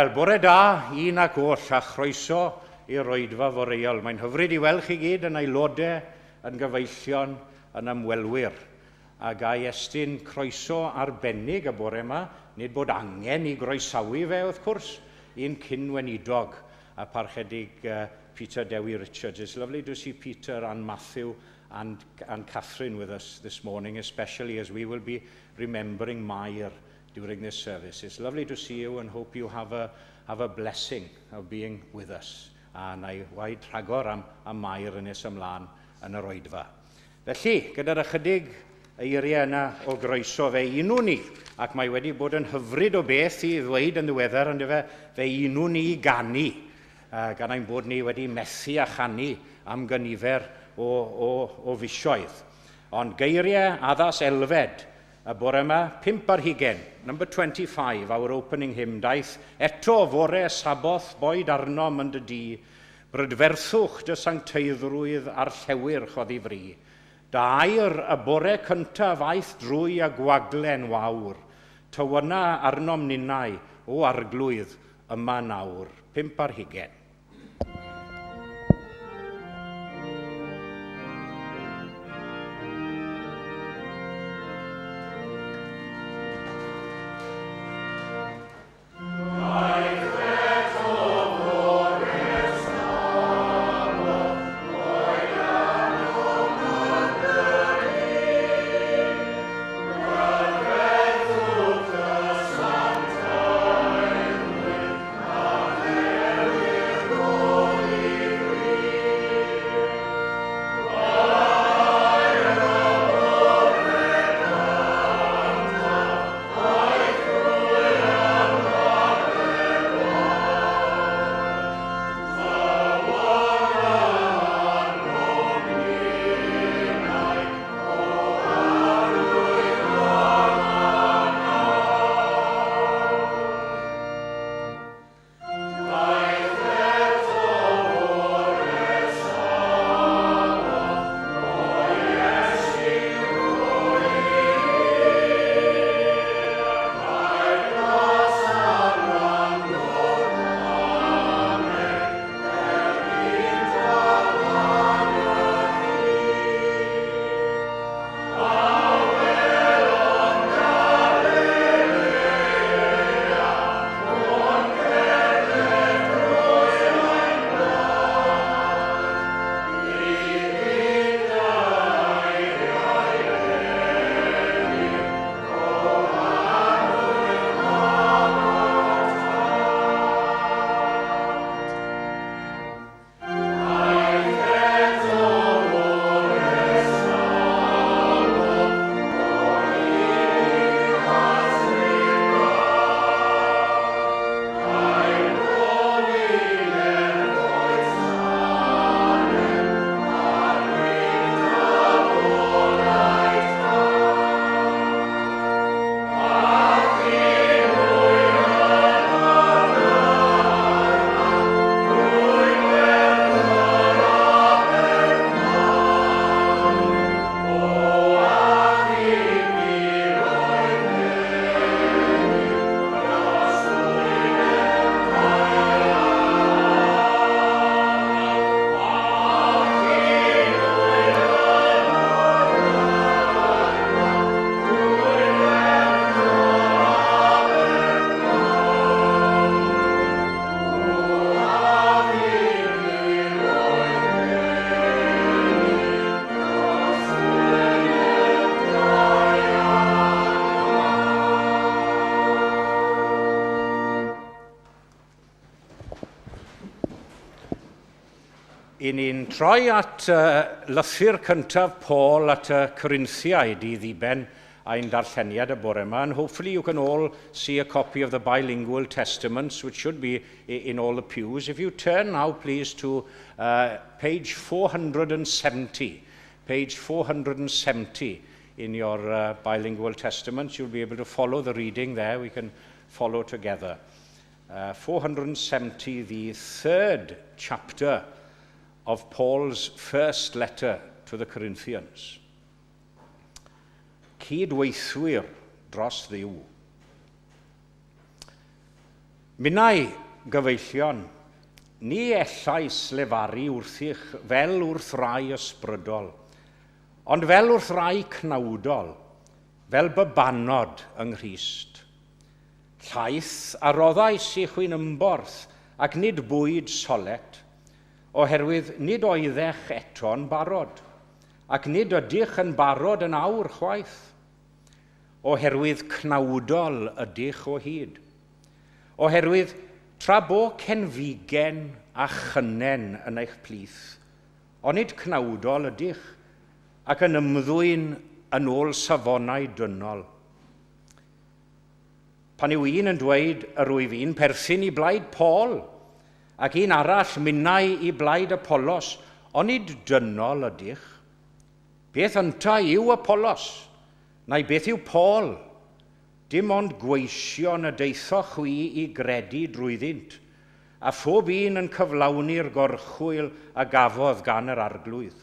Wel, bore da, un ac oll a chroeso i'r Roedfa Foreol. Mae'n hyfryd i weld chi gyd yn aelodau, yn gyfeillion, yn ymwelwyr. A ga i estyn croeso arbennig y bore yma, nid bod angen i groesawu fe, wrth cwrs, un cynwenidog a parchedig Peter Dewi Richards. It's lovely to see Peter and Matthew and Catherine with us this morning, especially as we will be remembering Mair during this service. It's lovely to see you and hope you have a blessing of being with us. A na i waid rhagor am Mair yn nes ymlaen yn yr Oedfa. Felly, gyda'r ychydig eiriau yna o groeso fe unw ni, ac mae wedi bod yn hyfryd o beth i ddweud yn ddiweddar, ond fe unw ni ganu, gan ein bod ni wedi methu a chanu am gynifer o fisioedd. Ond geiriau addas elfed, y bore yma, 5 number 25, our opening hymn, daeth eto fore saboth boed arnom yn dy di, brydferthwch dy sancteiddrwydd a'r llewyr choddi fri. Da air y bore cyntaf aeth drwy a gwaglen wawr, tywyna arnom ninnau o arglwydd yma nawr. 5. I ni'n troi at lythyr cyntaf Paul at y Corinthiaid i ddiben ein darlleniad y bore yma, and hopefully you can all see a copy of the bilingual testaments, which should be in all the pews. If you turn now, please, to page 470, page 470 in your bilingual testaments, you'll be able to follow the reading there. We can follow together. 470, the third chapter of Paul's first letter to the Corinthians. Cydweithwyr dros ddiw. Minnau gyfeillion, ni ellais lefaru wrthych fel wrth rai ysbrydol, ond fel wrth rai cnawdol, fel bybanod yng Nghrist. Llaeth a roddais i chwi'n ymborth ac nid bwyd solet, oherwydd nid oeddech eto'n barod, ac nid ydych yn barod yn awr chwaith, oherwydd cnawdol ydych o hyd, oherwydd tra bo cenfigen a chynnen yn eich plith, ond nid cnawdol ydych, ac yn ymddwyn yn ôl safonau dynol. Pan yw un yn dweud yr wyf un perthyn i blaid Paul, ac un arall minnau i blaid Apollos, ond nid dynol ydych. Beth ynta yw Apollos, neu beth yw Paul? Dim ond gweision y deithoch wi i gredu drwyddynt, a phob un yn cyflawni'r gorchwyl a gafodd gan yr arglwydd.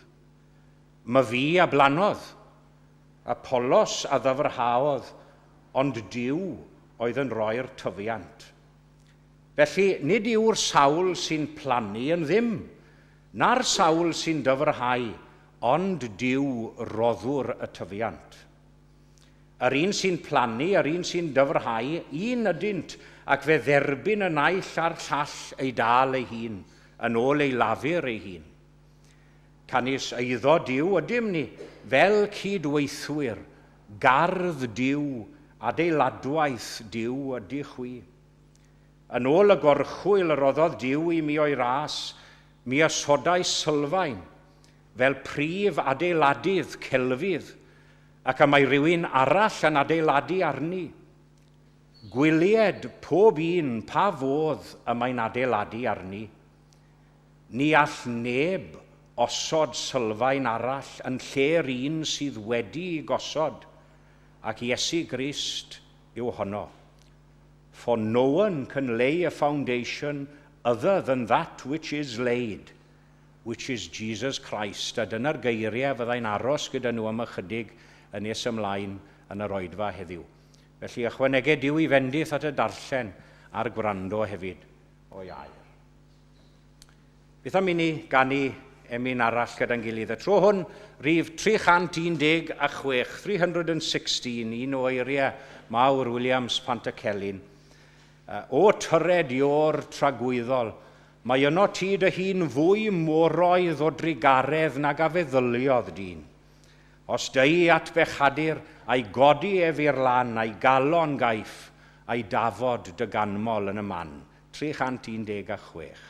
My fi a blanodd, Apollos a ddyfrhaodd, ond Duw oedd yn rhoi'r tyfiant. Felly, nid yw'r sawl sy'n plannu yn ddim, na'r sawl sy'n dyfrhau, ond Duw roddwr y tyfiant. Yr un sy'n plannu, yr un sy'n dyfrhau, un ydynt, ac fe dderbyn y naill a'r llall ei dal ei hun, yn ôl ei lafur ei hun. Canis eiddo Duw ydym ni, fel cydweithwyr, gardd Duw, adeiladwaith Duw ydych wi. Yn ôl y gorchwyl roddodd Duw i mi o'i ras, mi ysodau sylfaen, fel prif adeiladydd celfydd, ac am mai rhywun arall yn adeiladu arni. Gwylied pob un pa fodd y mae'n adeiladu arni. Ni all neb osod sylfaen arall yn lle'r un sydd wedi gosod, ac Iesu Grist yw honno. For no one can lay a foundation other than that which is laid, which is Jesus Christ. A dyna'r geiriau fyddai'n aros gyda nhw am ychydig yn nes ymlaen yn yr oedfa heddiw. Felly ychwanegau Duw i fendith at y darllen a'r gwrando hefyd o iair. Beth am i ni ganu emyn arall gyda'n gilydd. Y tro hwn, rhif 316, 316, un o eiriau mawr Williams Pantacelyn. O tyred io'r tragwyddol, mae yno tyd y hun fwy moroedd o drigaredd nag a feddyliodd dyn. Os dei at bechadur, a'i godi ef i'r lan, a'i galon gaif, a'i dafod dy ganmol yn y man. 316.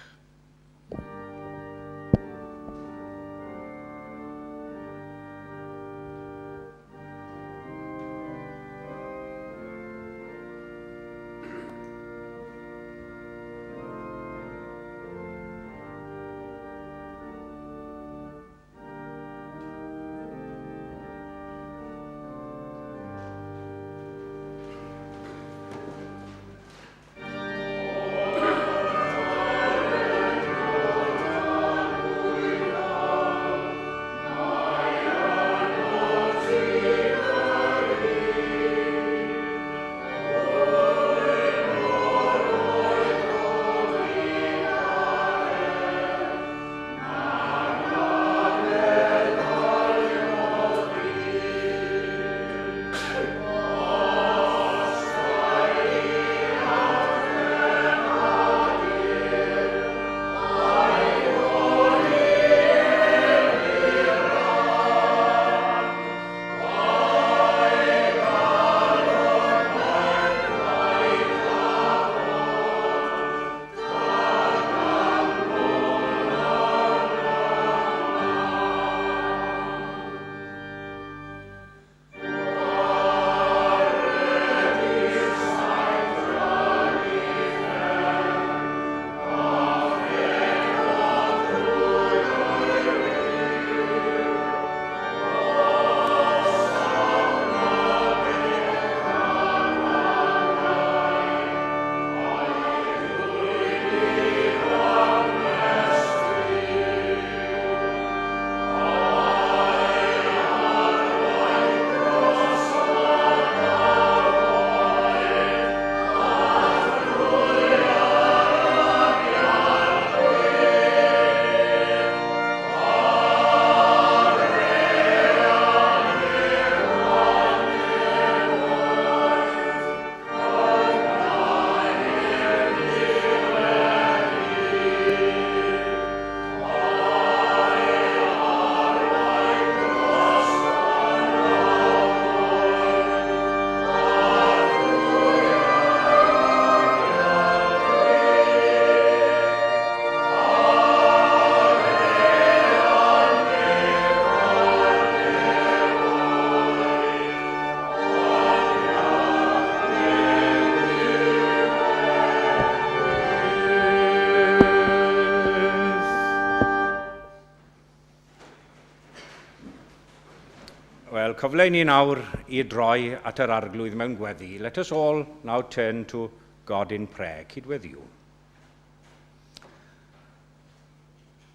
Wel, cyfle i ni nawr I droi at yr arglwydd mewn gweddi. Let us all now turn to God in prayer. Cydweddiw.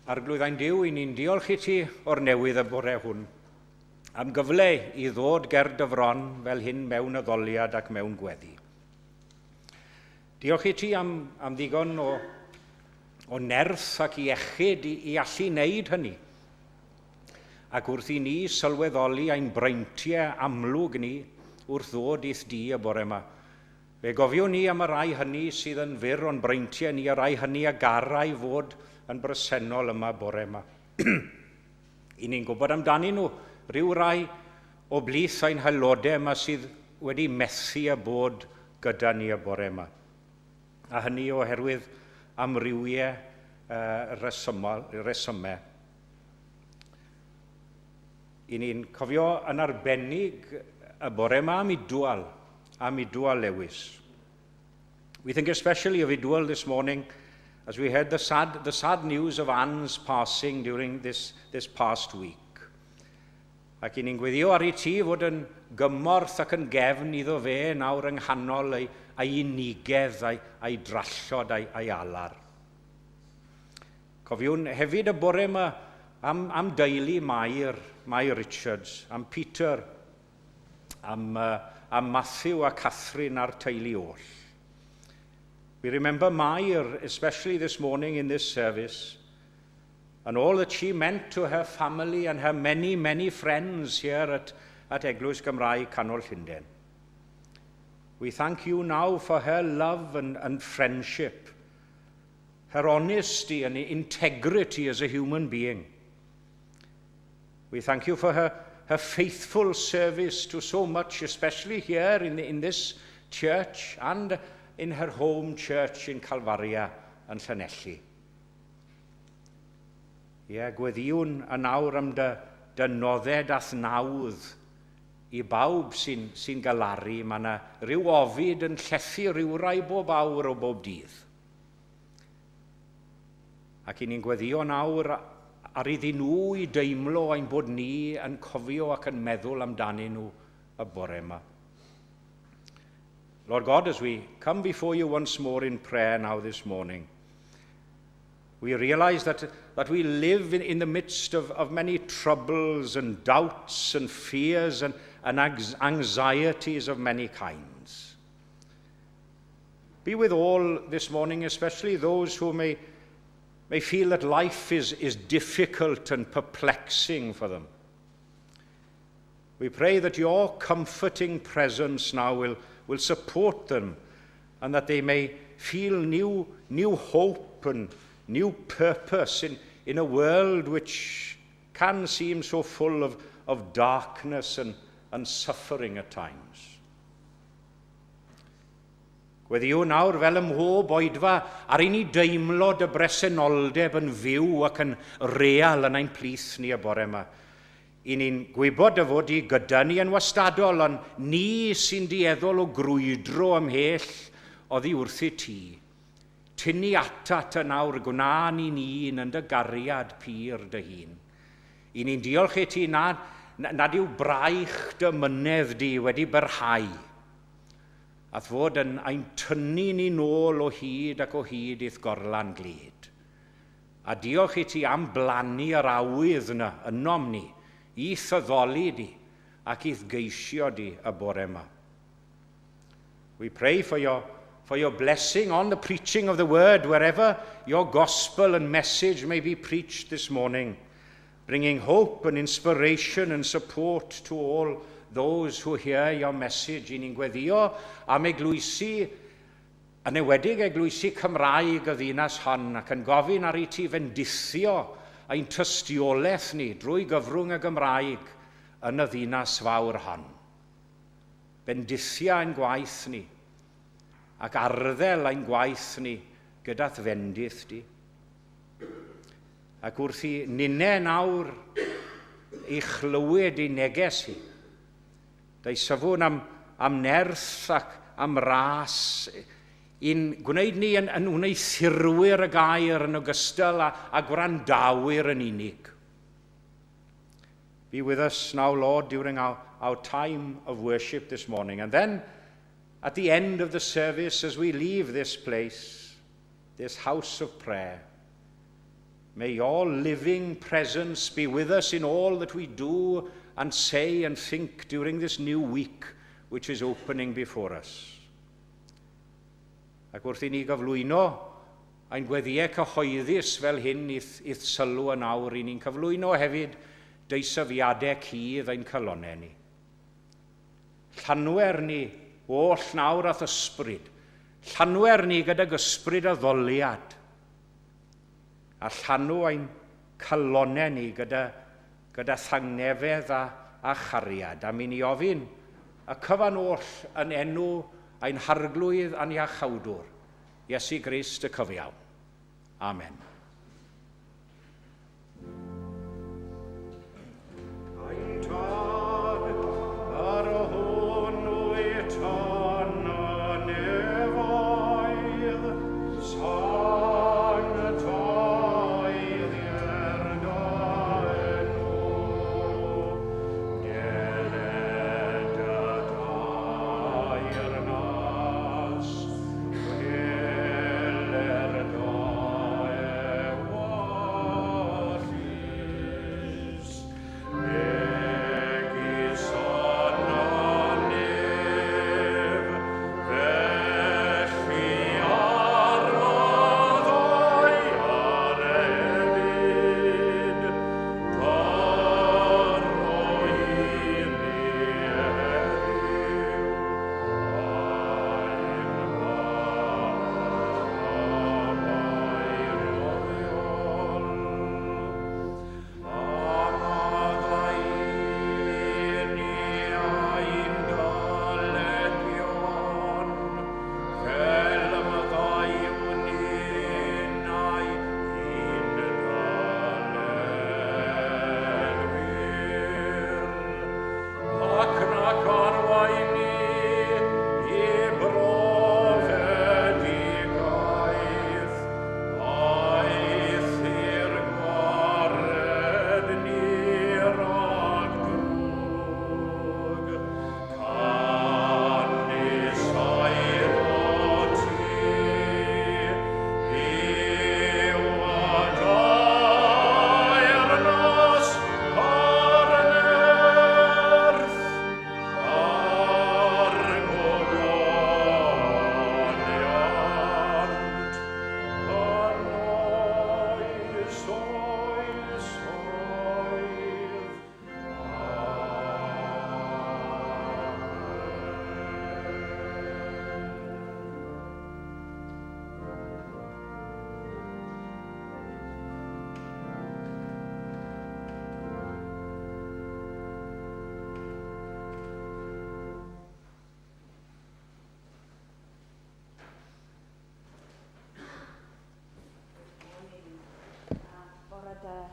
Arglwydd ein Duw, I ni'n diolch I ti o'r newydd y bore hwn, am gyfle I ddod ger dyfron fel hyn mewn addoliad ac mewn gweddi. Diolch I ti am ddigon o nerth ac iechyd I allu wneud hynny. Ac wrth I ni sylweddoli ein breintiau amlwg ni wrth ddod i'th di y bore yma. Fe gofio ni am y rai hynny sydd yn fyr o'n breintiau ni, y rai hynny a garau fod yn bresennol yma bore yma. I ni'n gwybod amdani nhw, rhyw rai o blith ein haelodau yma sydd wedi methu y bod gyda ni y bore yma. A hynny oherwydd amrywiau resymau. I ni'n cofio yn arbennig y bore yma am Idwal Lewis. We think especially of Idwal this morning as we heard the sad news of Anne's passing during this past week. Ac I ni'n gweddio ar I ti fod yn gymorth ac yn gefn iddo fe nawr yng nghanol ei unigedd, ei drallod, ei alar. Cofiwn hefyd y bore yma am deulu Mair Richards, am Peter, am Matthew a Catherine a'r teulu oll. We remember Mair, especially this morning in this service, and all that she meant to her family and her many, many friends here at Eglwys Gymraeg, Canol, Llundain. We thank you now for her love and friendship, her honesty and integrity as a human being. We thank you for her faithful service to so much, especially here in this church and in her home church in Calvaria and Llanelli. Gweddiwn yn awr am dy nodded athnawdd I bawb sy'n galaru. Mae yna ryw ofid yn llethu ryw rai bob awr o bob dydd. Ac I ni'n gweddio nawr ar iddyn nhw I deimlo ein bod ni yn cofio ac yn meddwl amdanyn nhw y bore yma. Lord God, as we come before you once more in prayer now this morning, we realize that we live in the midst of many troubles and doubts and fears and anxieties of many kinds. Be with all this morning, especially those who may feel that life is difficult and perplexing for them. We pray that your comforting presence now will support them and that they may feel new hope and new purpose in a world which can seem so full of darkness and suffering at times. Gweddiw nawr fel ymhob oedfa ar I ni deimlo dy bresenoldeb yn fyw ac yn real yn ein plith ni y bore yma. I ni'n gwybod y fod I gyda ni yn wastadol, ond ni sy'n dieddol o grwydro ymhell oddi wrth I ti. Tynnu atat y nawr gwna ni'n un yn dy gariad pyr dy hun. I ni'n diolch I ti nad yw braich dy mynedd di wedi byrhau, a fod yn ein tynnu ni nôl o hyd ac o hyd i'th gorlan gled. A diolch I ti am blannu yr awydd yna ynom ni, i'th addoli di ac i'th geisio di y bore yma. We pray for your blessing on the preaching of the word wherever your gospel and message may be preached this morning, bringing hope and inspiration and support to all those who hear your message. I ni'n gweddio am eglwysi, yn ewedig eglwysi Cymraeg y ddinas hon, ac yn gofyn ar I ti fendithio ein tystiolaeth ni drwy gyfrwng y Gymraeg yn y ddinas fawr hon. Bendithio ein gwaith ni ac arddel ein gwaith ni gyda'r fendith di. Ac wrth I nine nawr I chlywed I neges I, Dau safwn am nerth ac am ras, i'n gwneud ni yn wneithurwyr y gair yn ogystal a gwrandawyr yn unig. Be with us now, Lord, during our time of worship this morning. And then, at the end of the service, as we leave this place, this house of prayer, may your living presence be with us in all that we do and say and think during this new week which is opening before us. Ac wrth I ni gyflwyno ein gweddiau cyhoeddus fel hyn i'th sylw yn awr, i ni'n cyflwyno hefyd deisyfiadau cudd ein calonau ni. Llanwer ni oll nawr at ysbryd, llanwer ni gydag ysbryd a ddoliad, a llanw ein calonau ni gyda thangnefedd a chariad. A mi ni ofyn y cyfan oll yn enw ein harglwydd a'n iachawdwr, Iesu Grist y cyfiawn. Amen.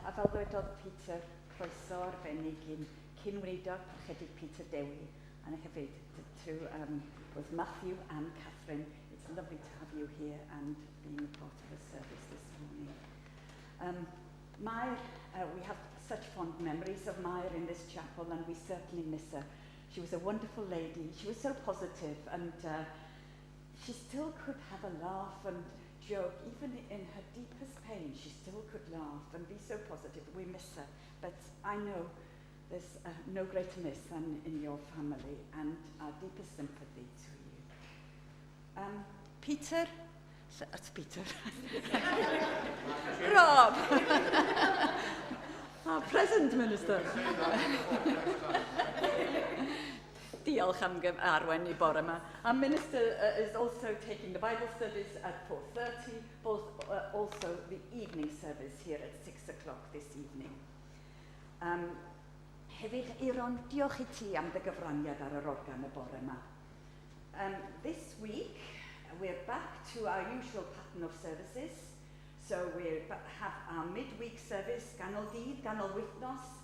A fel dwedodd Peter, croeso arbennig cyn wneudog ychydig Peter Dewi, and hefyd to both Matthew and Catherine. It's lovely to have you here and being a part of the service this morning. We have such fond memories of Maya in this chapel, and we certainly miss her. She was a wonderful lady. She was so positive, and she still could have a laugh and joke. Even in her deepest pain, she still could laugh and be so positive. We miss her, but I know there's no greater miss than in your family, and our deepest sympathy to you. Peter, that's Peter. Rob, our present minister. Diolch am arwen I bore yma. Our minister is also taking the Bible service at 4:30, also the evening service here at 6 o'clock this evening. Hefyd, Iron, diolch I ti am dy gyfraniad ar yr organ y bore yma. This week, we're back to our usual pattern of services. So we have our midweek service, Canol, Canol wythnos.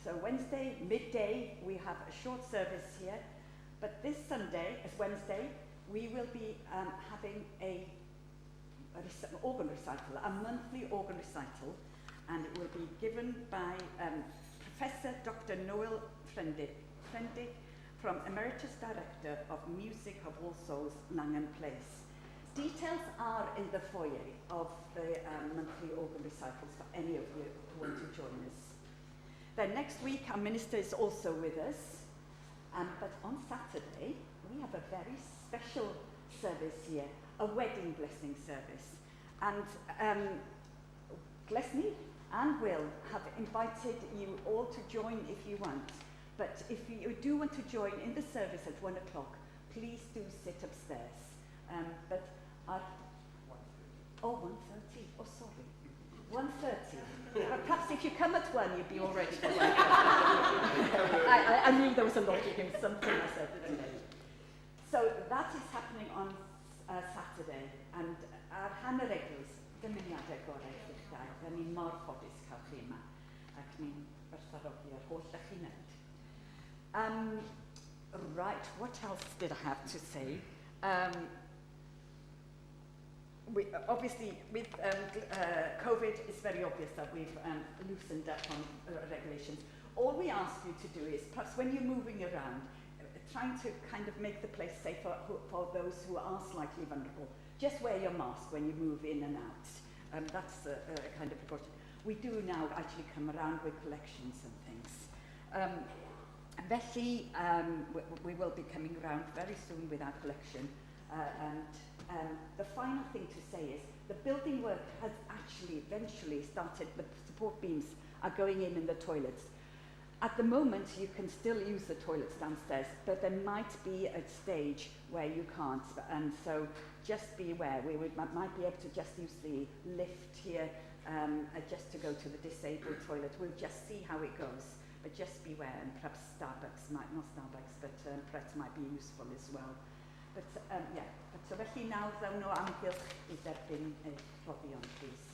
So Wednesday, midday, we have a short service here. But this Sunday, as Wednesday, we will be having an organ recital, a monthly organ recital, and it will be given by Professor Dr. Noel Frendick from Emeritus Director of Music of All Souls, Llundain Place. Details are in the foyer of the monthly organ recitals for any of you who want to join us. Then next week our minister is also with us, but on Saturday we have a very special service here, a wedding blessing service. And Leslie and Will have invited you all to join if you want. But if you do want to join in the service at 1 o'clock, please do sit upstairs. But at 1:30. Oh, sorry. 1:30. Perhaps if you come at 1, you'd be all ready for 1. I knew there was a logic in something I said today. So that is happening on Saturday, and ar hanner eglwys, dymuniadau gorau i'ch dau. Da ni'n mor ffodus cael chi yma, ac ni'n gwerthfawrogi ar holl ydych chi'n neud. Right, what else did I have to say? Obviously, with COVID, it's very obvious that we've loosened up on regulations. All we ask you to do is, perhaps when you're moving around, trying to kind of make the place safer for those who are slightly vulnerable. Just wear your mask when you move in and out. That's a kind of precaution. We do now actually come around with collections and things. Felly, we will be coming around very soon with our collection. And the final thing to say is the building work has actually eventually started. The support beams are going in the toilets. At the moment, you can still use the toilets downstairs, but there might be a stage where you can't. And so just be aware. We might be able to just use the lift here just to go to the disabled toilet. We'll just see how it goes. But just beware, and perhaps Starbucks might, not Starbucks, but Pret might be useful as well. But yeah, but so felly nawr ddawn o amgylch I derbyn y rhoddion, please.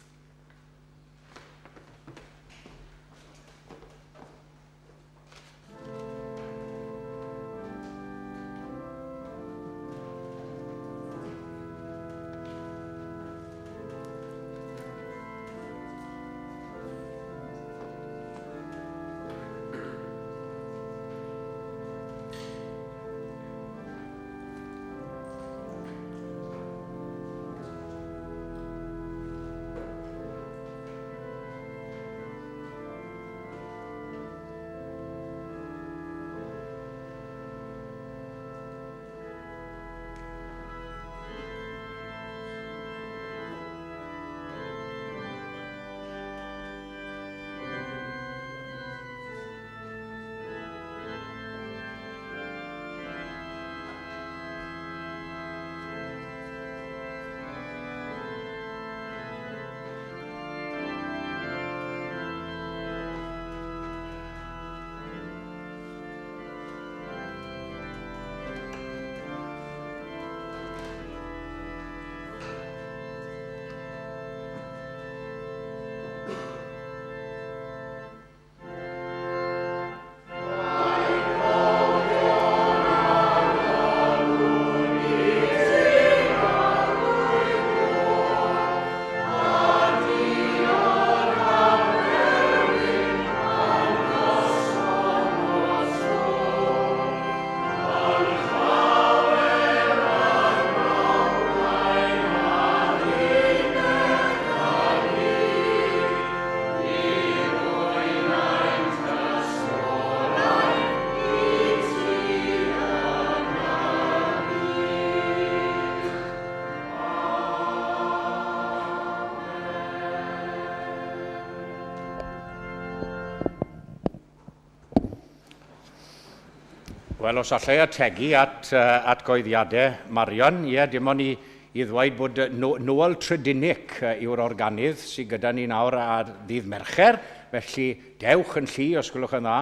Wel, os allai ategu at goeddiadau Marion, dim ond I ddweud bod Noel Tredinic yw'r organydd sydd gyda ni nawr a ddydd Mercher, felly dewch yn lli os gwelwch yn dda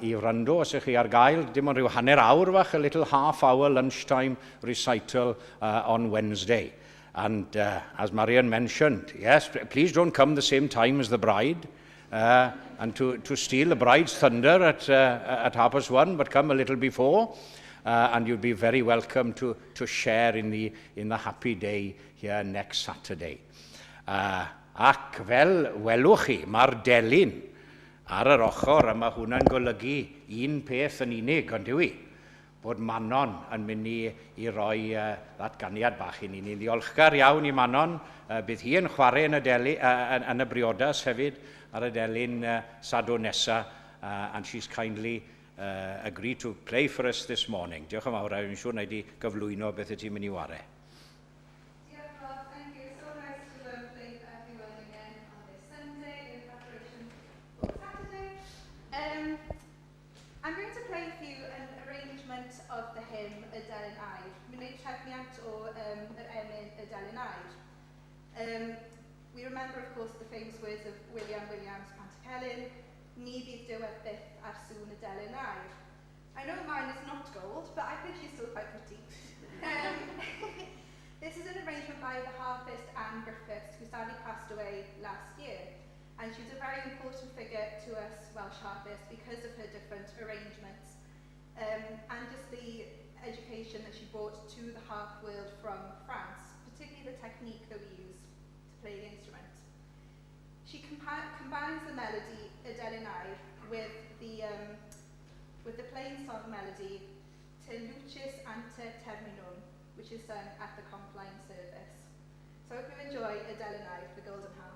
I wrando os ych chi ar gael, dim ond rhyw hanner awr fach, a little half-hour lunchtime recital on Wednesday. And as Marion mentioned, yes, please don't come the same time as the bride, and to steal the bride's thunder at 1:30, but come a little before, and you'll be very welcome to share in the happy day here next Saturday. Ac fel welwch chi, mae'r delyn Ar yr ochr, a mae hwnna'n golygu un peth yn unig, ond yw i, bod Manon yn mynd i roi ddatganiad bach i ni. Ni'n ddiolchgar iawn i Manon. Bydd hi yn chwarae yn y briodas hefyd ar y delyn Sadwrn nesa, and she's kindly agreed to play for us this morning. Diolch yn fawr, I'm siŵr na i di gyflwyno beth y ti'n mynd i ware. I'm going to play for you an arrangement of the hymn Addoliad. Mi'n neud trefniant o yr emyn Addoliad. We remember, of course, the famous words of William Williams Pantycelyn, ni bydd diwedd byth ar sŵn Addoliad. I know mine is not gold, but I think she's still quite pretty. This is an arrangement by the harpist Anne Griffiths, who sadly passed away last year. And she was a very important figure to us Welsh harpists because of her different arrangements and just the education that she brought to the harp world from France, particularly the technique that we use to play the instrument. She combines the melody Addoliad with the plain song melody Te Lucis Ante Terminum, which is sung at the Compline service. So I hope you enjoy Addoliad, the Golden Harp.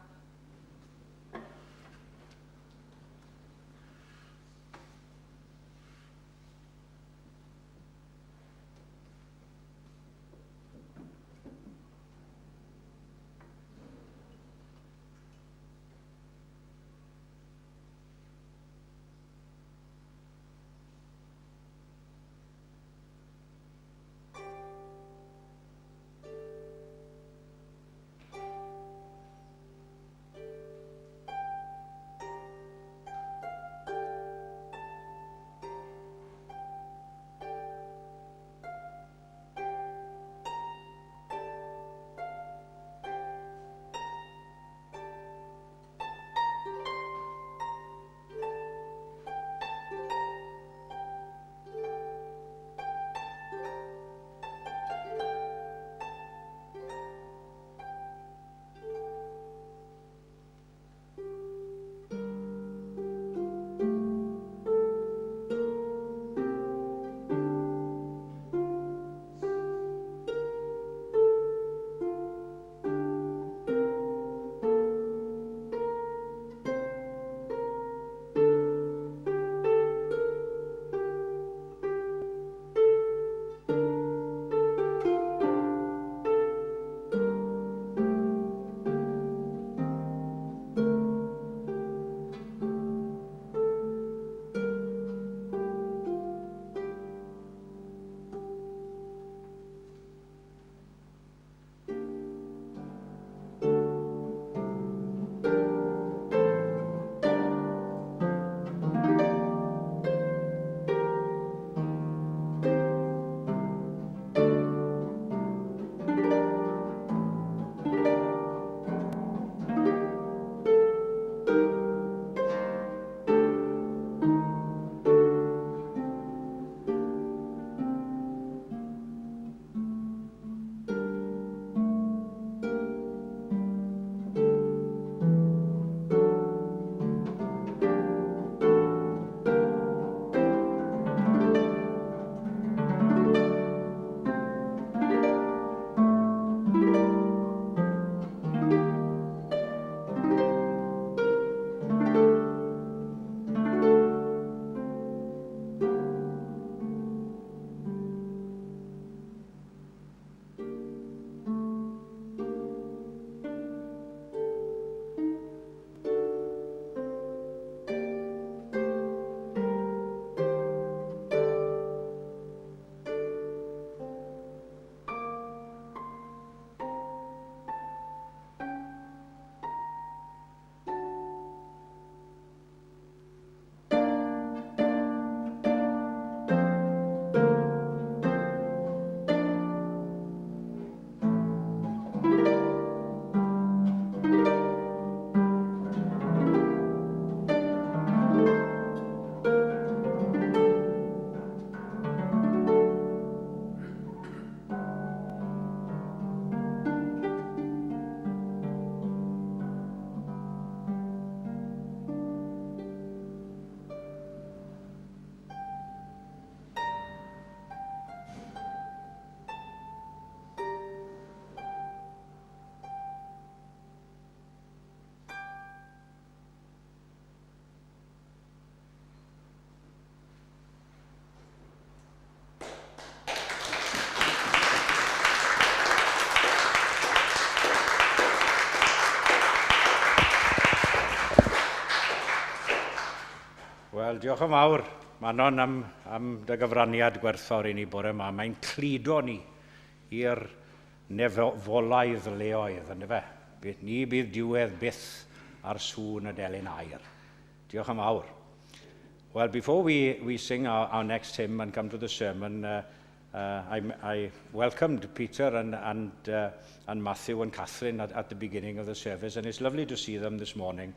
Wel, diolch yn fawr, Manon, am dy gyfraniad gwerthfawr i ni bore yma. Mae'n cludo ni i'r nefolaidd leoedd, yn fe. Ni bydd diwedd byth ar sŵn y delyn air. Diolch yn fawr. Well, before we sing our next hymn and come to the sermon, I welcomed Peter and Matthew and Catherine at the beginning of the service, and it's lovely to see them this morning.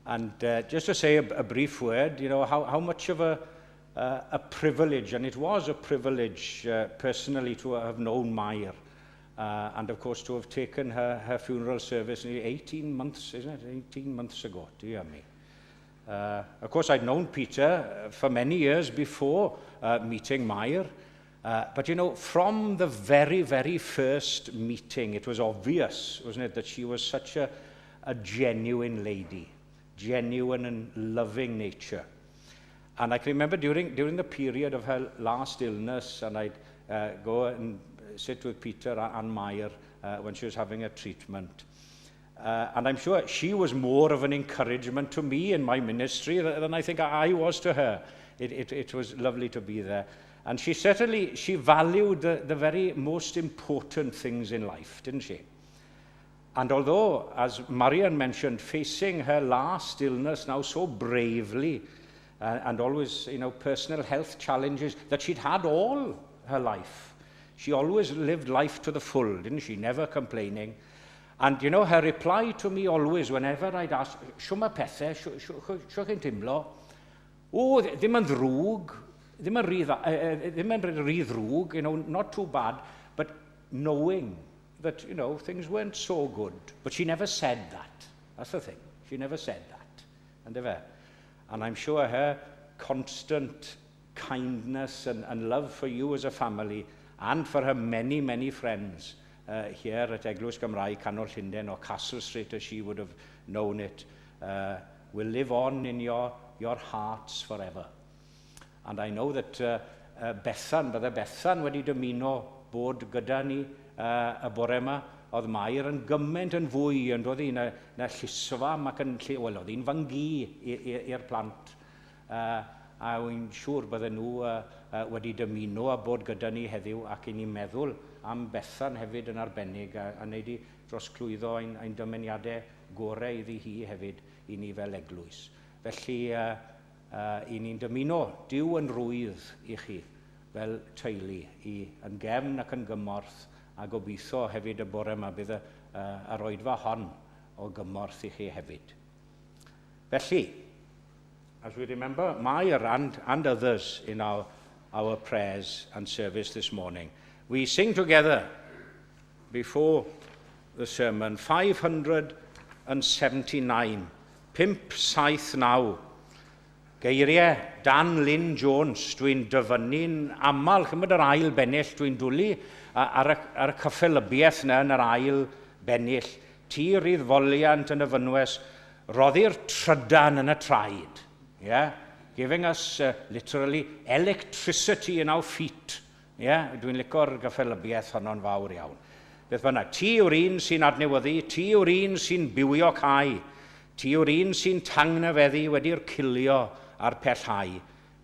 And just to say a brief word, you know, how much of a privilege, and it was a privilege personally to have known Mair, and of course to have taken her funeral service nearly 18 months, isn't it? 18 months ago, dear me. Of course, I'd known Peter for many years before meeting Mair, but you know, from the very, very first meeting, it was obvious, wasn't it, that she was such a genuine lady. Genuine and loving nature. And I can remember during the period of her last illness, and I'd go and sit with Peter and Mair when she was having a treatment. And I'm sure she was more of an encouragement to me in my ministry than I think I was to her. It was lovely to be there. And she valued the very most important things in life, didn't she? And although, as Marian mentioned, facing her last illness now so bravely, and always, you know, personal health challenges that she'd had all her life, she always lived life to the full, didn't she? Never complaining. And, you know, her reply to me always, whenever I'd ask, "Shw ma pethau, shw chi'n timlo?" "Oh, ddim yn ddrwg, ddim yn rhy ddrwg, you know, not too bad," but knowing that, you know, things weren't so good. But she never said that. That's the thing. She never said that. And I'm sure her constant kindness and love for you as a family, and for her many, many friends here at Eglwys Gymraeg, Canol, Llundain, or Castle Street, as she would have known it, will live on in your hearts forever. And I know that Bydde Bethan wedi dymuno bod gyda ni y bore yma, oedd Mair yn gymaint yn fwy, yn dod i na llusfam ac yn lle, wel, oedd hi'n fangu i'r plant. A wy'n siŵr bydden nhw wedi dymuno a bod gyda ni heddiw, ac i ni meddwl am Bethan hefyd yn arbennig, a wneud i drosglwyddo ein dymuniadau gorau iddi hi hefyd i ni fel Eglwys. Felly, i ni'n dymuno Duw yn rwydd i chi fel teulu, yn gefn ac yn gymorth, a gobeithio hefyd y bore yma bydd y roedfa hon o gymorth i chi hefyd. Felly, as we remember Mair and others in our prayers and service this morning, we sing together before the sermon 579, 579, geiriau Dan Lynn Jones. Dwi'n dyfynnu'n aml, chymryd yr ail bennill, dwi'n dwlu ar y cyffelybiaeth yna yn yr ail bennill. Tir i ddfoliant yn y fynwes, roddi'r trydan yn y traed. Yeah? Giving us literally electricity in our feet. Yeah? Dwi'n licio'r cyffelybiaeth honno'n fawr iawn. Beth bynnag, ti yw'r un sy'n adnewyddu, ti yw'r un sy'n bywio cae, ti yw'r un sy'n tangnefeddu wedi'r cilio a'r pellhau.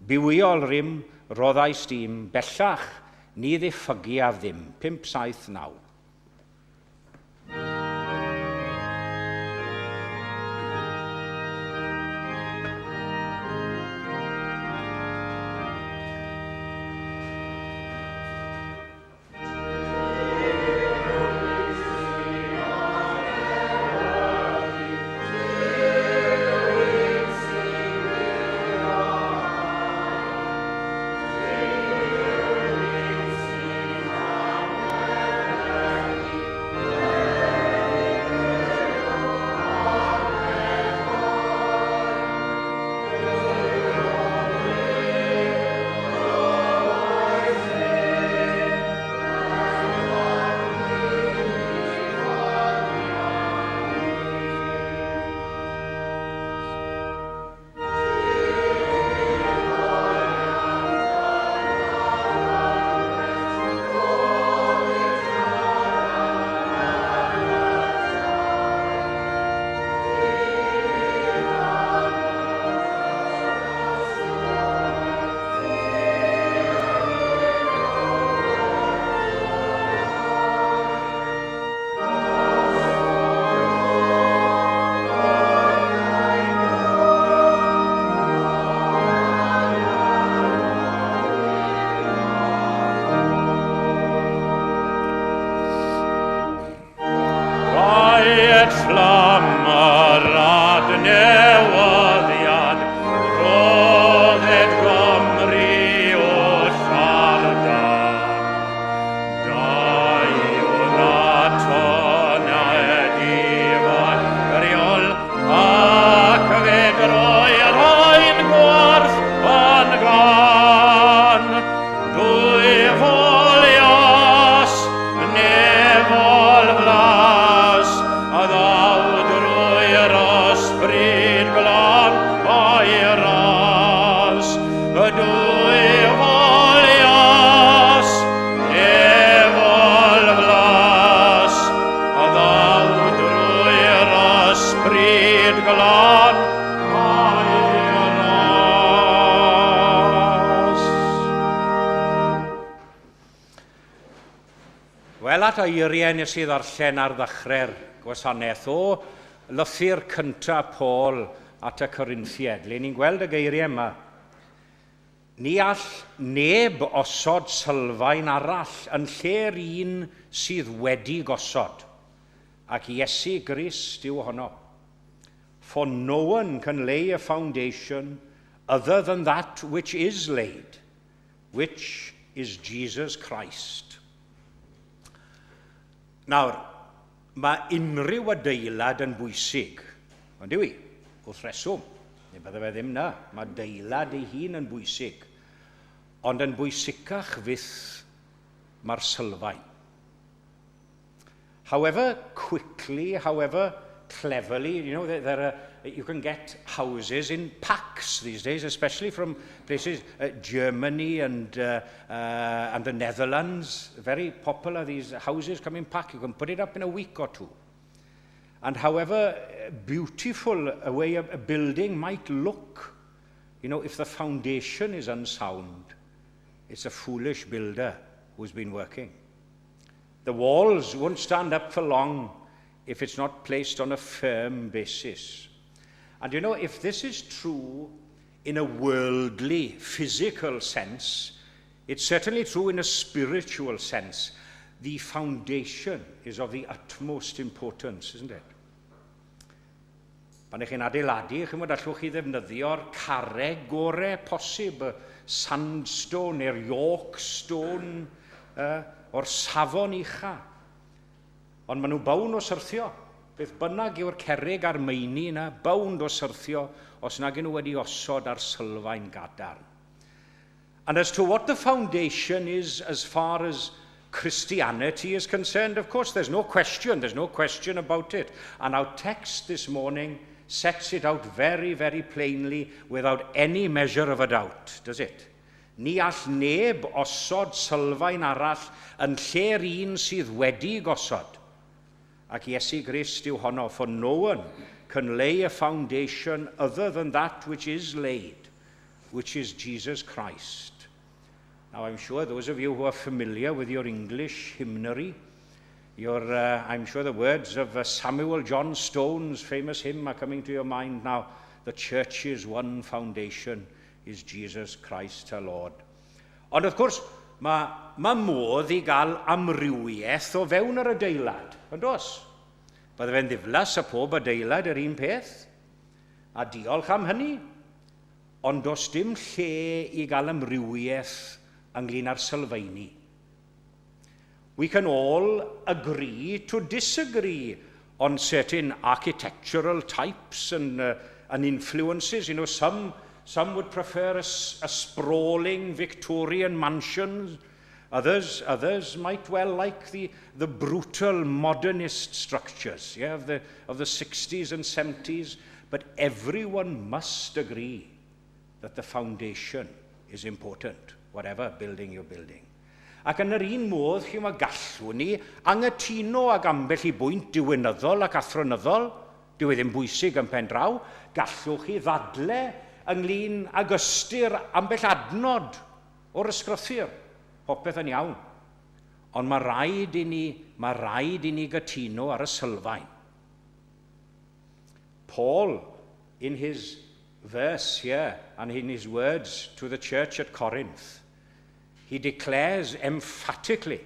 Bywio'r rym, roddais dim, bellach, ni ddiffygiaf ddim. 579. dwy folios, efol flas, a ddaw drwy'r ysbryd glon a'i ros. Wel, at eiriau nes I ddarllen ar ddechrau'r gwasanaeth o lythyr cyntaf Paul at y Corinthied, le ni'n gweld y geiriau yma. Ni all neb osod sylfaen arall yn lle'r un sydd wedi gosod, ac Iesu Grist yw honno. For no one can lay a foundation other than that which is laid, which is Jesus Christ. Nawr, mae unrhyw adeilad yn bwysig, ond yw I, wrth reswm, neu bydde fe ddim na, mae adeilad ei hun yn bwysig, ond yn bwysicach fydd mae'r sylfaen. However quickly, however cleverly, you can get houses in packs these days, especially from places, Germany and the Netherlands. Very popular, these houses come in pack. You can put it up in a week or two. And however beautiful a way a building might look, if the foundation is unsound, it's a foolish builder who's been working. The walls won't stand up for long if it's not placed on a firm basis. And if this is true in a worldly, physical sense, it's certainly true in a spiritual sense. The foundation is of the utmost importance, isn't it? Pan ych chi'n adeiladu, chi'n modd allwch chi ddefnyddio'r carreg gorau posib, y sandstone neu'r York stone, o'r safon ucha. Ond maen nhw bawn o syrthio. Beth bynnag yw'r cerrig a'r meini yna, bawn o syrthio os nag nhw wedi osod ar sylfaen gadarn. And as to what the foundation is as far as Christianity is concerned, of course, there's no question about it. And our text this morning sets it out very, very plainly without any measure of a doubt, does it? Ni all neb osod sylfaen arall yn lle'r un sydd wedi gosod. Ac Iesu Grist yw honno, for no one can lay a foundation other than that which is laid, which is Jesus Christ. Now, I'm sure those of you who are familiar with your English hymnary, I'm sure the words of Samuel John Stone's famous hymn are coming to your mind now. The church's one foundation is Jesus Christ our Lord. Ond wrth gwrs, mae modd I gael amrywiaeth o fewn yr adeilad, ond os? Bydde fe'n ddiflas a pob adeilad yr un peth, a diolch am hynny, ond does dim lle I gael amrywiaeth ynglyn â'r sylfaeni. We can all agree to disagree on certain architectural types and influences. Some would prefer a sprawling Victorian mansion. Others might well like the brutal modernist structures of the 60s and 70s. But everyone must agree that the foundation is important, whatever building you're building. Ac yn yr un modd, chi mae gallwn ni angytuno ag ambell I bwynt diwynyddol ac athronyddol, dyw e ddim bwysig yn pen draw, gallwch chi ddadle ynglyn ag ystyr ambell adnod o'r ysgrythur, popeth yn iawn. Ond mae rhaid I ni gytuno ar y sylfaen. Paul, in his verse here and in his words to the church at Corinth, he declares emphatically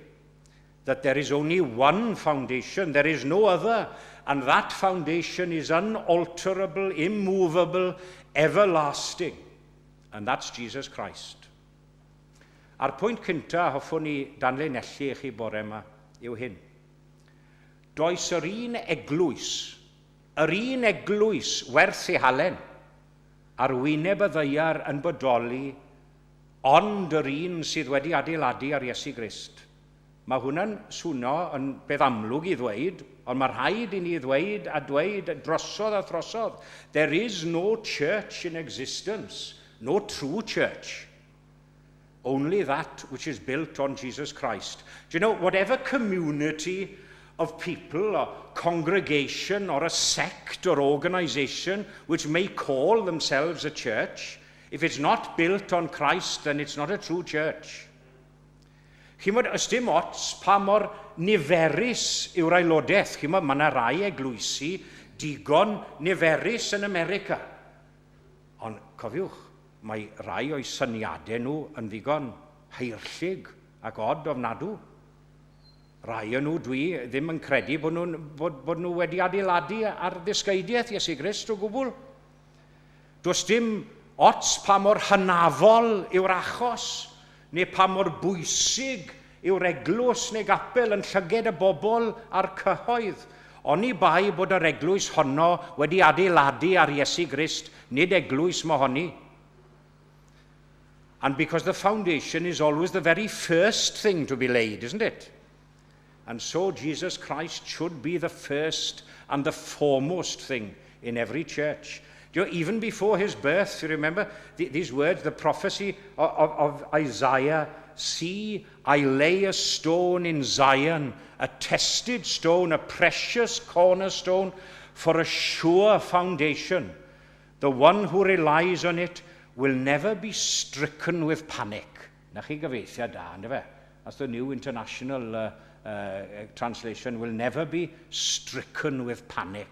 that there is only one foundation, there is no other, and that foundation is unalterable, immovable, everlasting, and that's Jesus Christ. A'r pwynt cynta hoffwn ni danlinellu I chi bore yma yw hyn. Does yr un eglwys werth ei halen ar wyneb y ddeiar yn bodoli, ond yr un sydd wedi adeiladu ar Iesu Grist. Mae hwnna'n swno yn beth amlwg I ddweud, ond mae rhaid I ni ddweud a dweud drosodd a throsodd. There is no church in existence no true church. Only that which is built on Jesus Christ. Do you know, whatever community of people or congregation or a sect or organization which may call themselves a church, if it's not built on Christ, then it's not a true church. Chymod, ys dim ots pa mor niferus yw'r aelodaeth. Chymod, mae yna rai eglwysi digon niferus yn America. Ond cofiwch, mae rai o'i syniadau nhw yn ddigon heirllig ac od ofnadw. Rai o nhw dwi ddim yn credu bod nhw wedi adeiladu ar ddisgeidiaeth Iesu Grist o gwbl. Does dim ots pa mor hynafol yw'r achos, neu pa mor bwysig yw'r eglwys neu gapel yn llyged y bobl a'r cyhoedd. Oni bai bod yr eglwys honno wedi adeiladu ar Iesu Grist, nid eglwys mohoni. And because the foundation is always the very first thing to be laid, isn't it? And so Jesus Christ should be the first and the foremost thing in every church. You know, even before his birth, you remember these words, the prophecy of Isaiah, see, I lay a stone in Zion, a tested stone, a precious cornerstone for a sure foundation. The one who relies on it will never be stricken with panic. Na chi gyfeithiad da, ynddo fe? That's the New International Translation, will never be stricken with panic.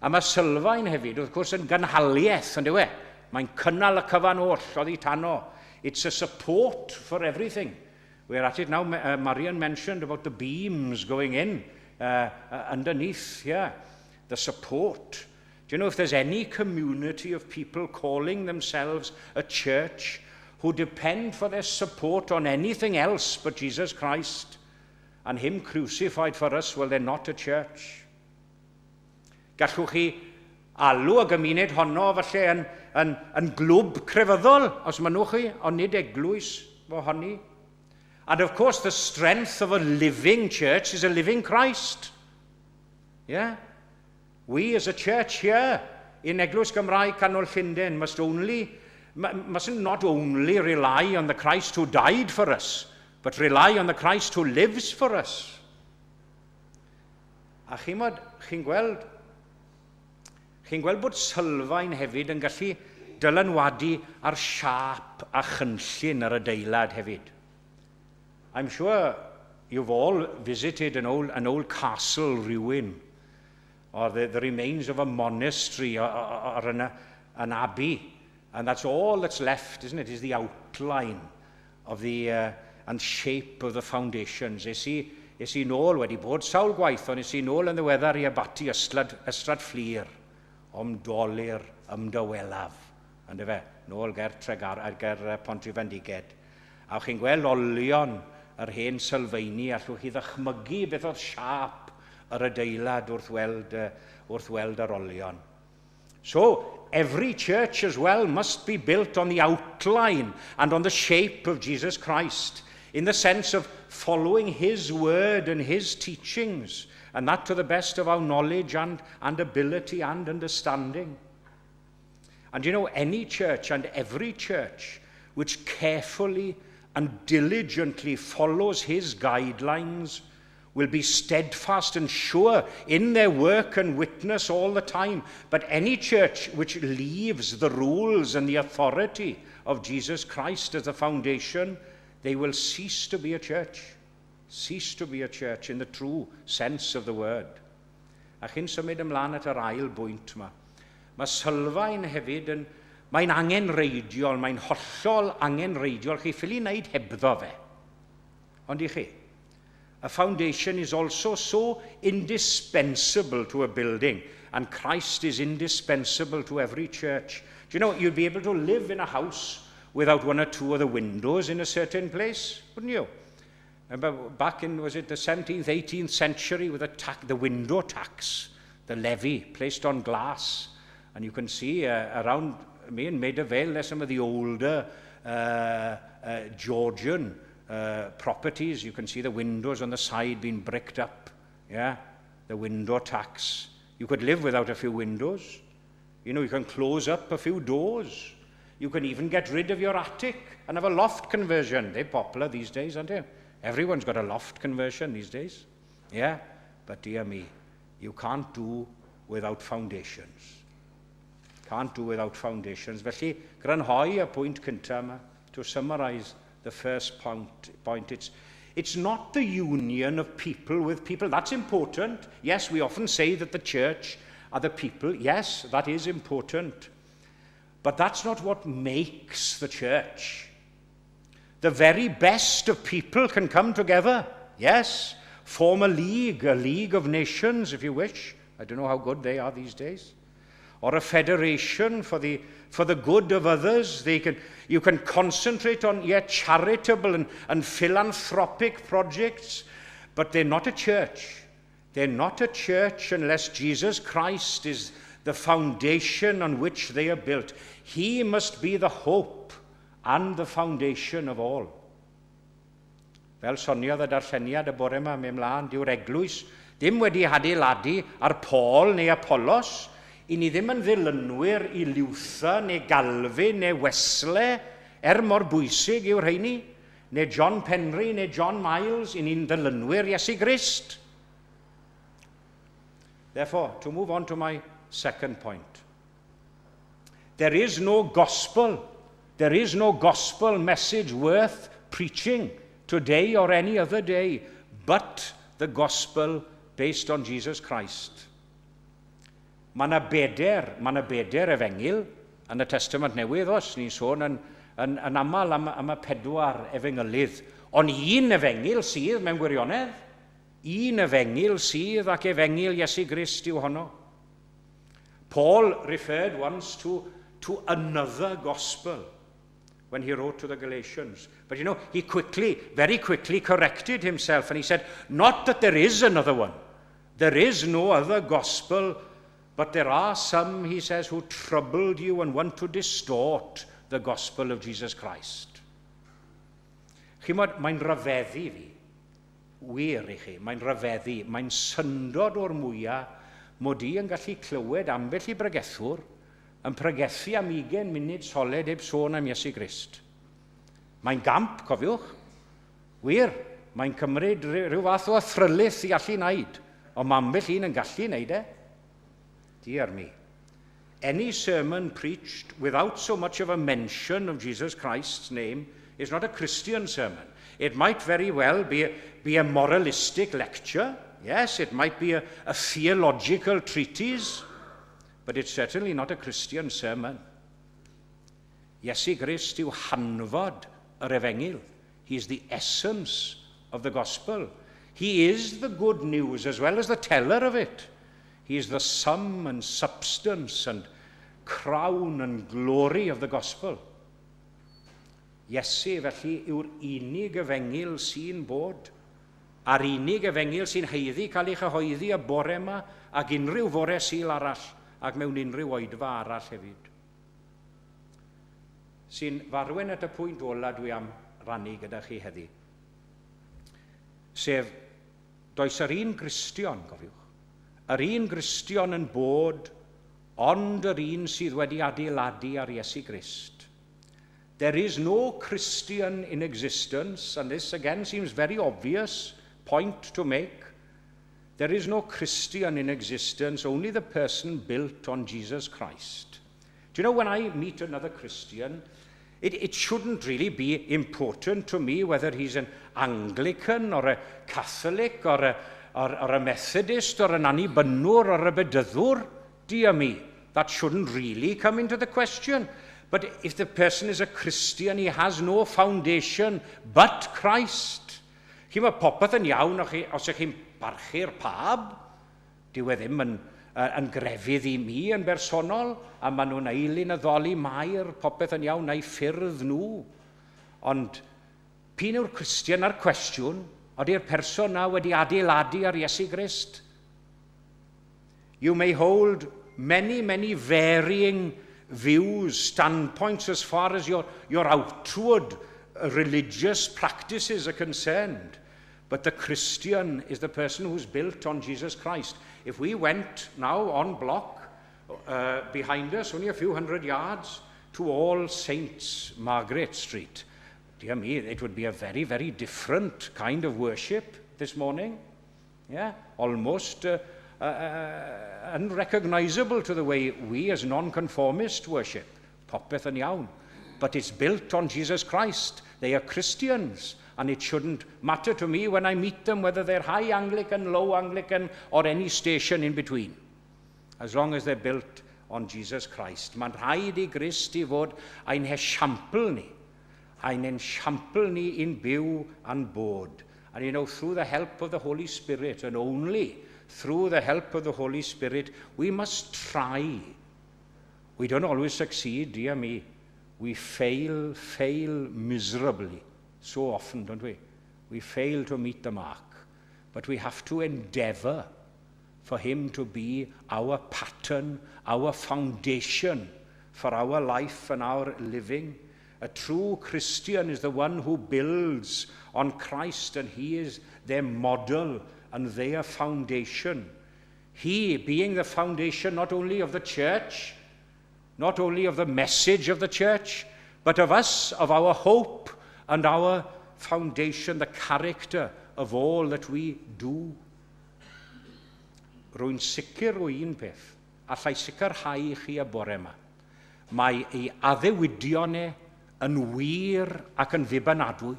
A mae sylfaen hefyd, wrth gwrs, yn gynhaliaeth, ynddo fe? Mae'n cynnal y cyfan oll, oedd hi tanno. It's a support for everything. We're at it now. Marian mentioned about the beams going in underneath, yeah, the support. Do you know, if there's any community of people calling themselves a church who depend for their support on anything else but Jesus Christ and him crucified for us, well, they're not a church. Gallwch chi alw y gymuned honno falle yn glwb crefyddol, os mynwch chi, ond nid eglwys fo honni. And of course, the strength of a living church is a living Christ. Yeah? We as a church here in Eglwys Gymraeg Canol Llundain must not only rely on the Christ who died for us, but rely on the Christ who lives for us. A chi'n gweld bod sylfaen hefyd yn gallu dylanwadu ar siap a chynllun yr adeilad hefyd. I'm sure you've all visited an old castle ruin, or the remains of a monastery or an abbey, and that's all that's left, isn't it, is the outline of the and shape of the foundations. Is i nôl wedi bod sawl gwaith, ond is i nôl yn ddiweddar I abati ystrad fflir, omdolir ymdywelaf, ynddo fe, nôl ger Pontrhyfendiged. A chi'n gweld olion yr hen sylfaeni, allwch chi ddychmygu beth oedd siap yr adeilad wrth weld yr olion. So, every church as well must be built on the outline and on the shape of Jesus Christ, in the sense of following his word and his teachings, and that to the best of our knowledge and ability and understanding. And you know, any church and every church which carefully and diligently follows his guidelines will be steadfast and sure in their work and witness all the time. But any church which leaves the rules and the authority of Jesus Christ as the foundation, they will cease to be a church. Cease to be a church in the true sense of the word. A chi'n symud ymlaen at yr ail bwynt yma. Mae sylfaen hefyd mae'n angenreidiol, mae'n hollol angenreidiol. Chi ffili wneud hebddo fe. Ond I chi? A foundation is also so indispensable to a building, and Christ is indispensable to every church. Do you know, you'd be able to live in a house without one or two of the windows in a certain place, wouldn't you? Back in, was it the 17th, 18th century, with the window tax, the levy placed on glass. And you can see around me in Maida Vale, there's some of the older Georgian properties. You can see the windows on the side being bricked up. Yeah, the window tax. You could live without a few windows. You know, you can close up a few doors. You can even get rid of your attic and have a loft conversion. They're popular these days, aren't they? Everyone's got a loft conversion these days. Yeah? But dear me, you can't do without foundations. Can't do without foundations. Felly, grynhoi y pwynt cyntaf yma, to summarise the first point. It's not the union of people with people. That's important. Yes, we often say that the church are the people. Yes, that is important. But that's not what makes the church. The very best of people can come together. Yes, form a league of nations, if you wish. I don't know how good they are these days. Or a federation for the good of others. You can concentrate on charitable and philanthropic projects, but they're not a church. They're not a church unless Jesus Christ is the foundation on which they are built. He must be the hope and the foundation of all. Fel soniodd y darlleniad y bore yma, mewn mlaen, dyw'r eglwys ddim wedi adeiladu ar Paul neu Apollos, i ni ddim yn ddilynwyr i Luther neu Galvin neu Wesley, mor bwysig yw'r rheini, neu John Penry neu John Miles, i ni'n ddilynwyr Iesu Grist. Therefore, to move on to my second point. There is no gospel message worth preaching today or any other day, but the gospel based on Jesus Christ. Mae yna beder efengil yn y Testament Newydd, os ni'n sôn yn aml am y 4 efengylydd. Ond un efengil sydd mewn gwirionedd, un efengil sydd ac efengil Iesu Grist yw honno. Paul referred once to another gospel when he wrote to the Galatians. But you know, he very quickly corrected himself and he said, not that there is another one. There is no other gospel, but there are some, he says, who troubled you and want to distort the gospel of Jesus Christ. Chymod, mae'n rhyfeddu fi. Wir i chi, mae'n rhyfeddu. Mae'n syndod o'r mwyaf mod i yn gallu clywed ambell i bregethwr yn pregethu am 20 munud solid heb sôn am Iesu Grist. Mae'n gamp, cofiwch. Wir, mae'n cymryd rhyw fath o athrylyth i allu wneud, ond mae ambell un yn gallu wneud e. Dear me. Any sermon preached without so much of a mention of Jesus Christ's name is not a Christian sermon. It might very well be a moralistic lecture. Yes, it might be a theological treatise, but it's certainly not a Christian sermon. Iesu Grist yw hanfod yr efengil. He is the essence of the gospel. He is the good news as well as the teller of it. He is the sum and substance and crown and glory of the gospel. Iesu felly yw'r unig efengil sy'n bod, a'r unig efengil sy'n heiddi cael ei chyhoeddi y bore yma ac unrhyw fore Sul arall ac mewn unrhyw oedfa arall hefyd. Sy'n farwen at y pwynt ola dwi am rannu gyda chi heddi. Sef, does yr un Gristion, cofiwch, yr un Gristion yn bod, ond yr un sydd wedi adeiladu ar Iesu Grist. There is no Christian in existence, and this again seems very obvious point to make. There is no Christian in existence, only the person built on Jesus Christ. Do you know, when I meet another Christian, it shouldn't really be important to me whether he's an Anglican or a Catholic or a Methodist or an Annibynwr or a Bedyddwr. Dear me, that shouldn't really come into the question. But if the person is a Christian, he has no foundation but Christ. Chi mae popeth yn iawn os ych chi'n barchu'r pab, dyw e ddim yn grefydd i mi yn bersonol, a maen nhw'n eilyn y ddoli mair, popeth yn iawn neu ffyrdd nhw. Ond pyn yw'r Christian ar cwestiwn, ydy'r person na wedi adeiladu ar Iesu Grist? You may hold many, many varying views, standpoints as far as your outward religious practices are concerned. But the Christian is the person who's built on Jesus Christ. If we went now on block behind us, only a few hundred yards, to All Saints, Margaret Street. Dear me, it would be a very, very different kind of worship this morning. Yeah, almost unrecognizable to the way we as nonconformists worship. Popeth yn iawn. But it's built on Jesus Christ. They are Christians. And it shouldn't matter to me when I meet them whether they're high Anglican, low Anglican, or any station in between. As long as they're built on Jesus Christ. Mae'n rhaid I Grist I fod ein hesiampl ni. Ein ensiampl ni in byw and bod. And you know, through the help of the Holy Spirit, and only through the help of the Holy Spirit, we must try. We don't always succeed, dear me. We fail miserably. So often, don't we? We fail to meet the mark. But we have to endeavor for him to be our pattern, our foundation for our life and our living. A true Christian is the one who builds on Christ, and he is their model and their foundation. He being the foundation not only of the church, not only of the message of the church, but of us, of our hope, and our foundation, the character of all that we do. Rwy'n sicr o un peth, allai sicrhau I chi y bore yma. Mae ei addewidion yn wir ac yn ddibenadwy.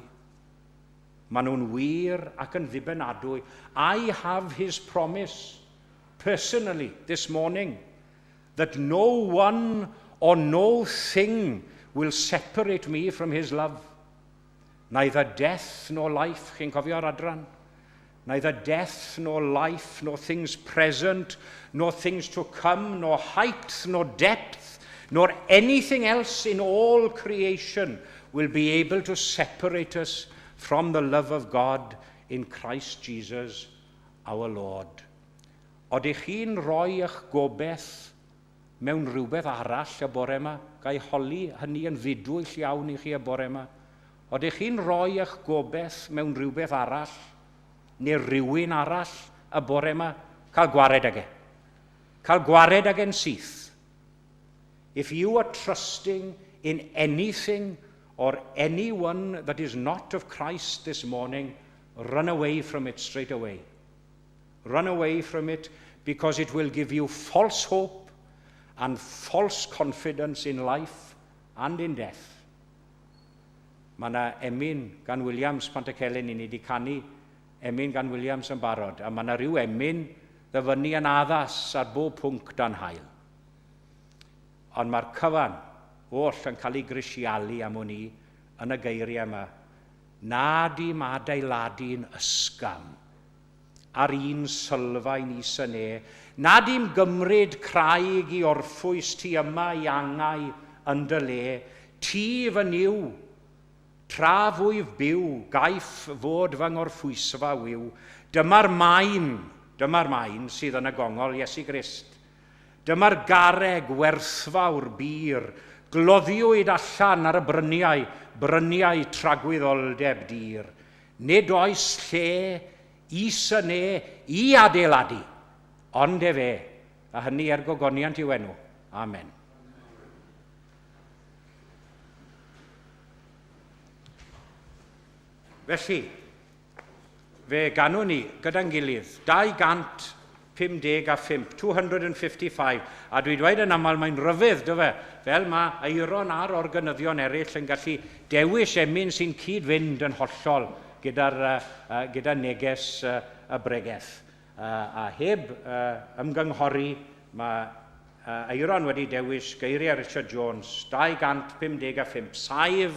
Maen nhw'n wir ac yn ddibenadwy. I have his promise, personally, this morning, that no one or no thing will separate me from his love. Neither death nor life, chi'n cofio'r adran? Neither death nor life, nor things present, nor things to come, nor height, nor depth, nor anything else in all creation will be able to separate us from the love of God in Christ Jesus our Lord. Odych chi'n rhoi eich gobeith mewn rhywbeth arall y bore yma? Gai holi hynny yn fudwyll iawn I chi y bore yma? Odych chi'n rhoi eich gobeith mewn rhywbeth arall, neu rhywun arall y bore yma? Cael gwared ag e. Cael gwared ag e'n syth. If you are trusting in anything or anyone that is not of Christ this morning, run away from it straight away. Run away from it, because it will give you false hope and false confidence in life and in death. Mae yna emyn gan Williams Pantacelyn I ni wedi canu emyn gan Williams yn barod, a mae yna rhyw emyn ddyfynu yn addas ar bob pwnc dan hael. Ond mae'r cyfan oll yn cael ei grisialu am hwn I yn y geiriau yma. Nad I'm adeiladu'n ysgam ar un sylfaen is yn nad I'm gymryd craig I orffwys ti yma I angau yn dy le, ti fy niw, tra fwyf byw, gaiff fod fy ngorffwysfa wyw. Dyma'r maen sydd yn y gongol Iesu Grist. Dyma'r garreg werthfawr bir, gloddiwyd allan ar y bryniau tragwyddoldeb dir. Nid oes lle is yn I adeiladu, ond fe, a hynny gogoniant I enw. Amen. Felly, fe ganwn ni gyda'n gilydd 255, 255, a dwi dweud yn aml mae'n ryfedd, dy fe, fel mae eiron a'r organyddion eraill yn gallu dewis emyn sy'n cyd-fynd yn hollol gyda neges y bregaeth. A heb ymgynghori, mae eiron wedi dewis geiriau Richard Jones, 255, saif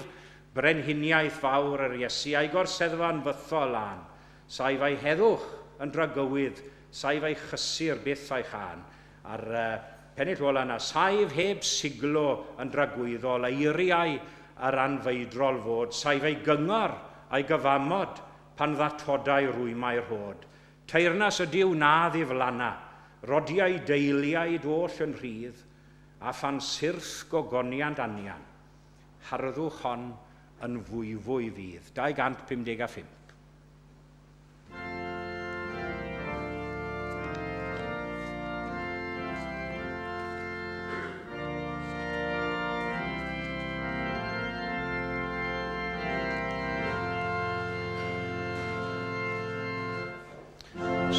brenhiniaeth fawr yr Iesu, a'i gorseddfa'n fythol lan, saif ei heddwch yn dragywydd, saif ei chysur byth a'i chan. A'r pennill ola yna, saif heb siglo yn dragwyddol, eiriau ar anfeidrol fod, saif ei gyngor a'i gyfamod pan ddatodau rwymau'r hod. Teirnas ydyw na ddiflanna, rodiau deiliaid oll yn rhydd, a phan syrth gogoniant anian, harddwch hon yn fwy fydd. 255.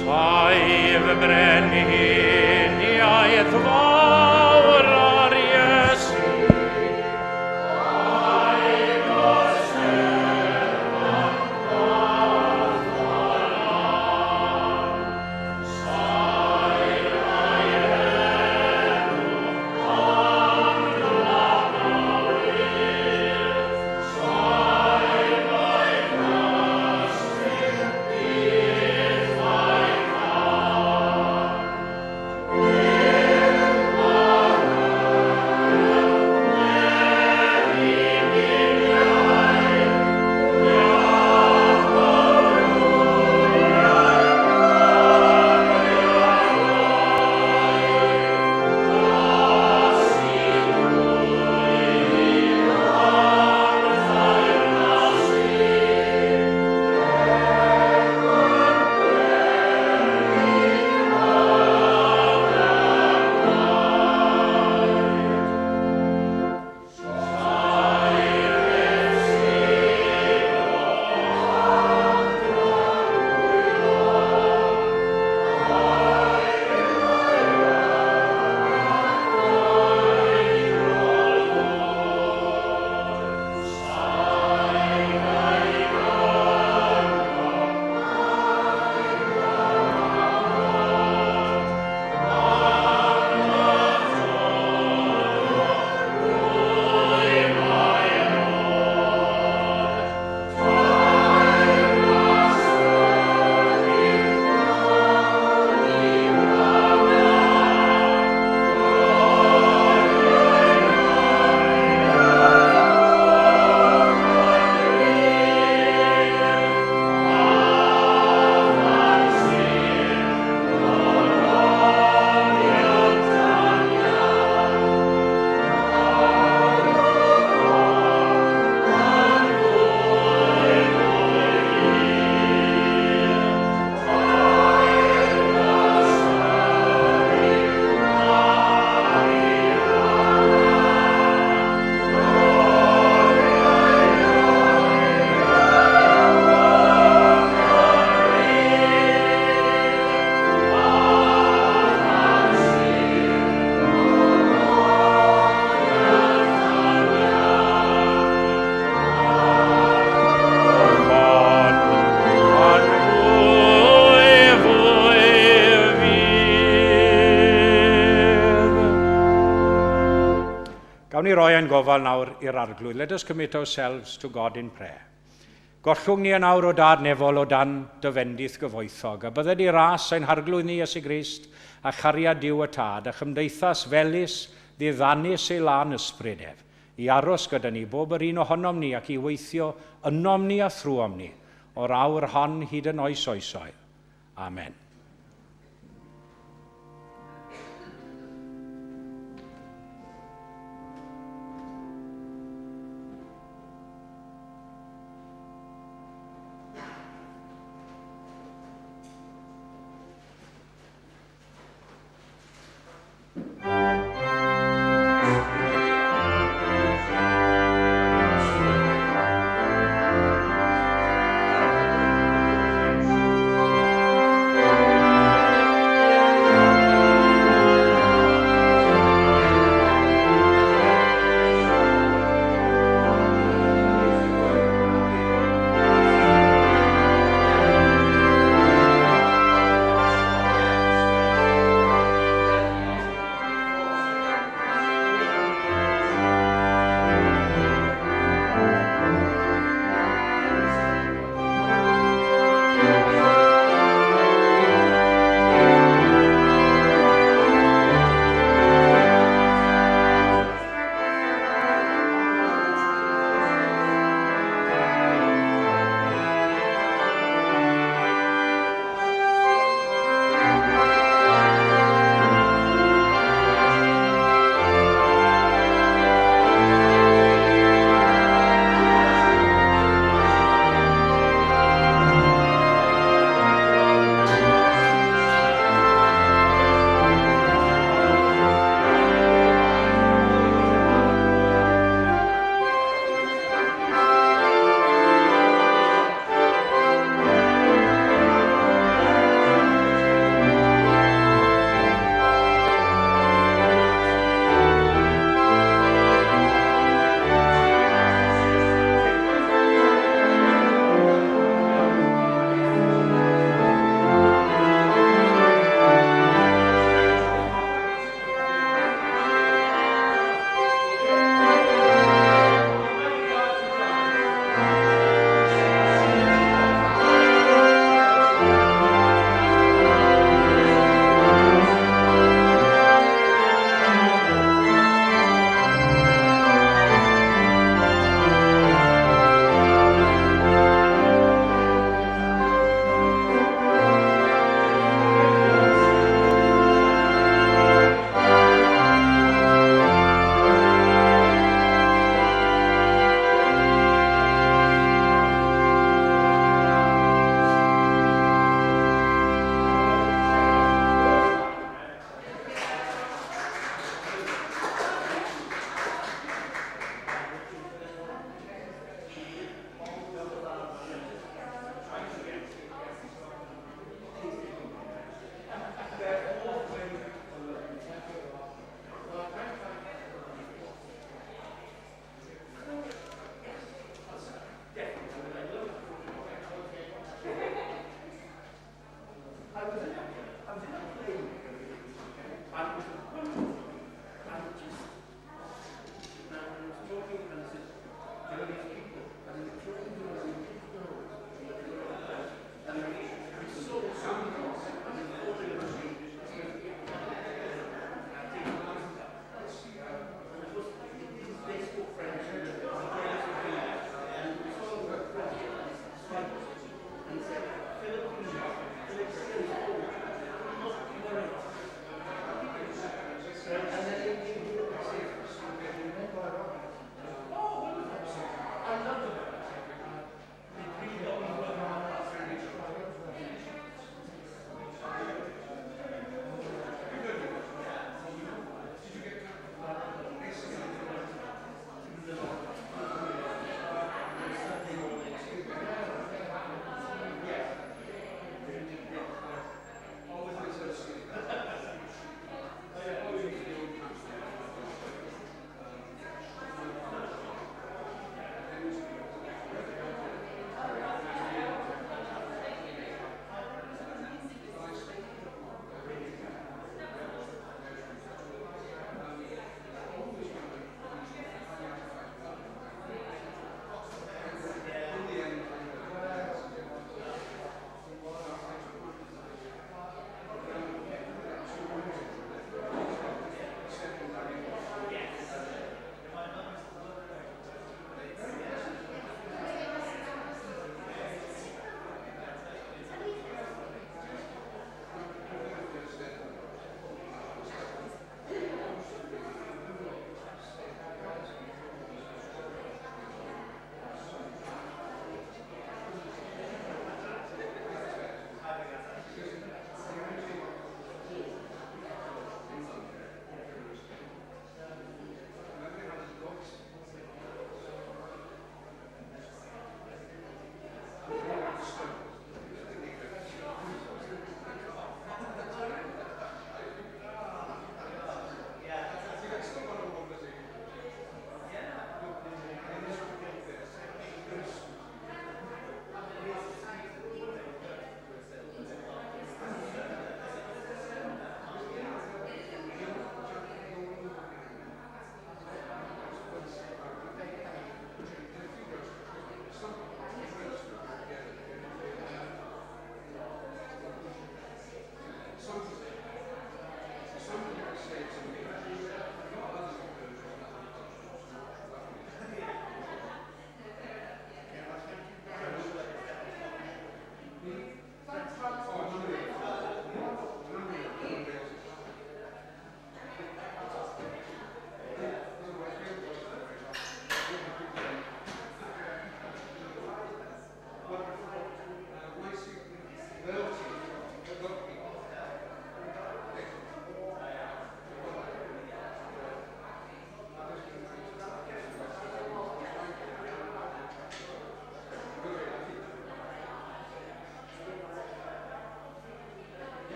Saif brenhiniaeth fawr ar Iesu. Gawn ni roi ein gofal nawr i'r arglwydd. Let us commit ourselves to God in prayer. Gollwng ni yn awr o dad nefol o dan dyfendith gyfoethog, a bydde di ras ein harglwydd ni Iesu Grist a chariad diw y tad, a chymdeithas felus ddiddannus ei lan ysbrydef, i aros gyda ni bob yr un ohonom ni ac i weithio ynom ni a thrwom ni, o'r awr hon hyd yn oes oesoedd. Amen.